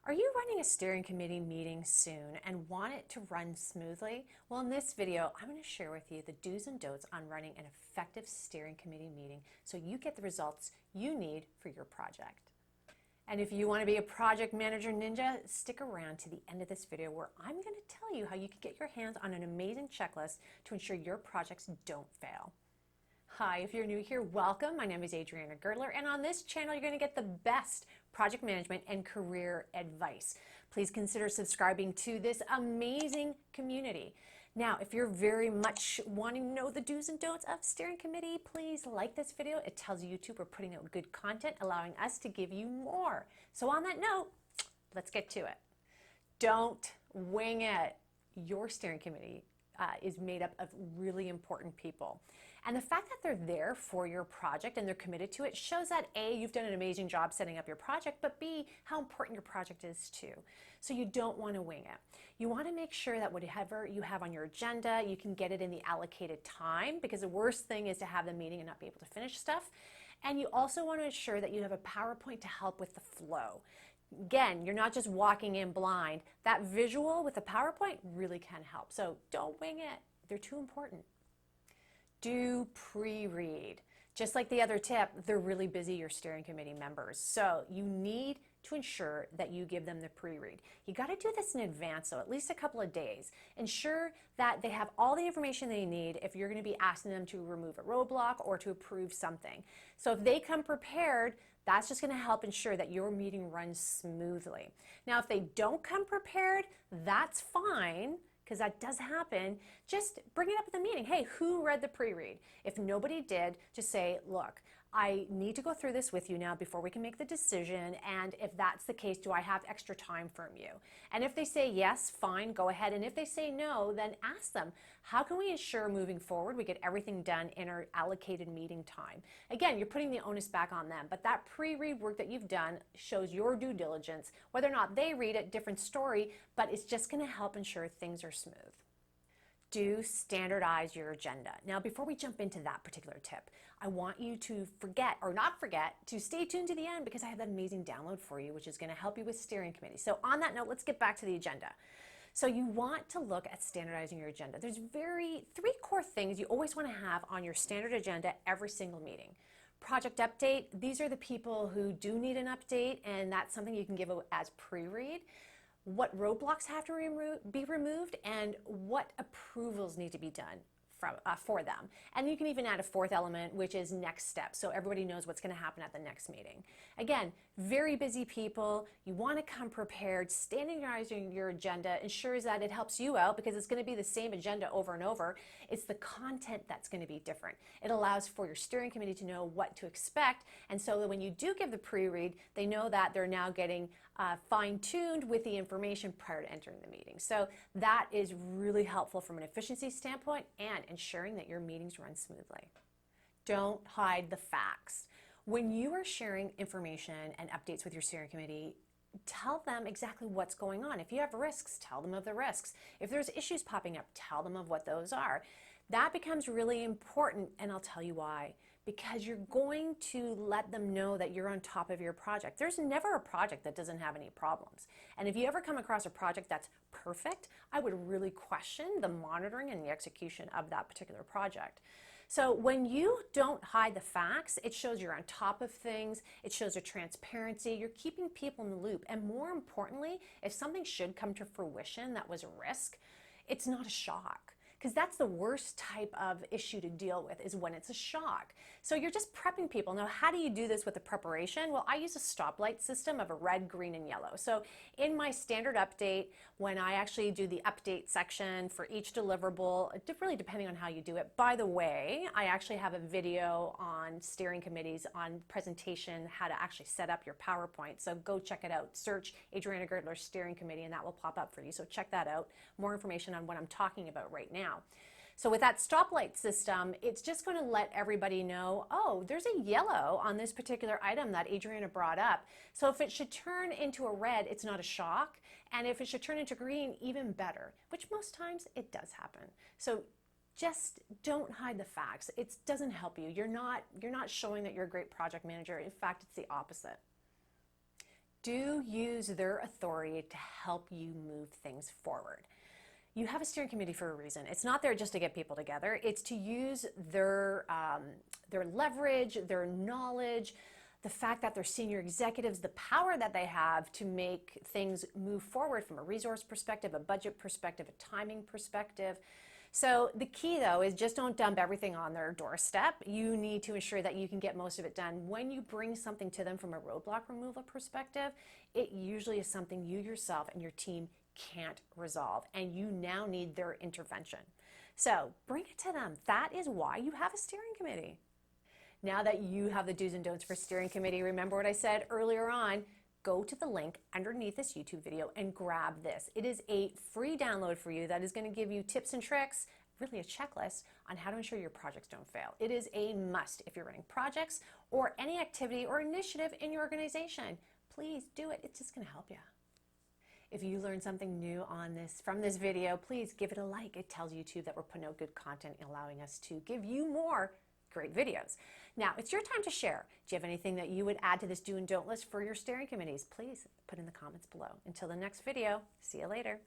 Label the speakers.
Speaker 1: Are you running a steering committee meeting soon and want it to run smoothly? Well, in this video, I'm going to share with you the do's and don'ts on running an effective steering committee meeting so you get the results you need for your project. And if you want to be a project manager ninja, stick around to the end of this video where I'm going to tell you how you can get your hands on an amazing checklist to ensure your projects don't fail. Hi, if you're new here, welcome. My name is Adriana Girdler, and on this channel, you're going to get the best project management and career advice. Please consider subscribing to this amazing community. Now, if you're very much wanting to know the do's and don'ts of steering committee, please like this video. It tells YouTube we're putting out good content, allowing us to give you more. So on that note, let's get to it. Don't wing it. Your steering committee is made up of really important people. And the fact that they're there for your project and they're committed to it shows that A, you've done an amazing job setting up your project, but B, how important your project is too. So you don't want to wing it. You want to make sure that whatever you have on your agenda, you can get it in the allocated time, because the worst thing is to have the meeting and not be able to finish stuff. And you also want to ensure that you have a PowerPoint to help with the flow. Again, you're not just walking in blind. That visual with a PowerPoint really can help. So don't wing it. They're too important. Do pre-read. Just like the other tip, they're really busy, your steering committee members. So you need to ensure that you give them the pre-read. You got to do this in advance, so at least a couple of days. Ensure that they have all the information they need if you're going to be asking them to remove a roadblock or to approve something. So if they come prepared, that's just going to help ensure that your meeting runs smoothly. Now, if they don't come prepared, that's fine, because that does happen. Just bring it up at the meeting. Hey, who read the pre-read? If nobody did, just say, look, I need to go through this with you now before we can make the decision, and if that's the case, do I have extra time from you? And if they say yes, fine, go ahead. And if they say no, then ask them, how can we ensure moving forward we get everything done in our allocated meeting time? Again, you're putting the onus back on them, but that pre-read work that you've done shows your due diligence. Whether or not they read it, different story, but it's just going to help ensure things are smooth. Do standardize your agenda. Now, before we jump into that particular tip, I want you to not forget to stay tuned to the end, because I have that amazing download for you, which is going to help you with steering committee. So on that note, let's get back to the agenda. So you want to look at standardizing your agenda. There's three core things you always want to have on your standard agenda every single meeting. Project update. These are the people who do need an update, and that's something you can give as pre-read. What roadblocks have to be removed, and what approvals need to be done for them. And you can even add a fourth element, which is next steps, so everybody knows what's going to happen at the next meeting. Again, very busy people. You want to come prepared. Standardizing your agenda ensures that it helps you out, because it's going to be the same agenda over and over. It's the content that's going to be different. It allows for your steering committee to know what to expect, and so that when you do give the pre-read, they know that they're now getting fine-tuned with the information prior to entering the meeting. So that is really helpful from an efficiency standpoint and ensuring that your meetings run smoothly. Don't hide the facts. When you are sharing information and updates with your steering committee, tell them exactly what's going on. If you have risks, tell them of the risks. If there's issues popping up, tell them of what those are. That becomes really important, and I'll tell you why. Because you're going to let them know that you're on top of your project. There's never a project that doesn't have any problems. And if you ever come across a project that's perfect, I would really question the monitoring and the execution of that particular project. So when you don't hide the facts, it shows you're on top of things, it shows a transparency, you're keeping people in the loop. And more importantly, if something should come to fruition that was a risk, it's not a shock. Because that's the worst type of issue to deal with, is when it's a shock. So you're just prepping people. Now, how do you do this with the preparation? Well, I use a stoplight system of a red, green, and yellow. So in my standard update, when I actually do the update section for each deliverable, really depending on how you do it. By the way, I actually have a video on steering committees on presentation, how to actually set up your PowerPoint. So go check it out. Search Adriana Girdler Steering Committee, and that will pop up for you. So check that out. More information on what I'm talking about right now. So with that stoplight system, it's just going to let everybody know, oh, there's a yellow on this particular item that Adriana brought up. So if it should turn into a red, it's not a shock. And if it should turn into green, even better, which most times it does happen. So just don't hide the facts. It doesn't help you. You're not showing that you're a great project manager. In fact, it's the opposite. Do use their authority to help you move things forward. You have a steering committee for a reason. It's not there just to get people together. It's to use their leverage, their knowledge, the fact that they're senior executives, the power that they have to make things move forward from a resource perspective, a budget perspective, a timing perspective. So the key though is just don't dump everything on their doorstep. You need to ensure that you can get most of it done. When you bring something to them from a roadblock removal perspective, it usually is something you yourself and your team can't resolve, and you now need their intervention. So bring it to them. That is why you have a steering committee. Now that you have the do's and don'ts for steering committee, remember what I said earlier on, go to the link underneath this YouTube video and grab this. It is a free download for you that is going to give you tips and tricks, really a checklist on how to ensure your projects don't fail. It is a must if you're running projects or any activity or initiative in your organization. Please do it. It's just going to help you. If you learned something new from this video, please give it a like. It tells YouTube that we're putting out good content and allowing us to give you more great videos. Now, it's your time to share. Do you have anything that you would add to this do and don't list for your steering committees? Please put in the comments below. Until the next video, see you later.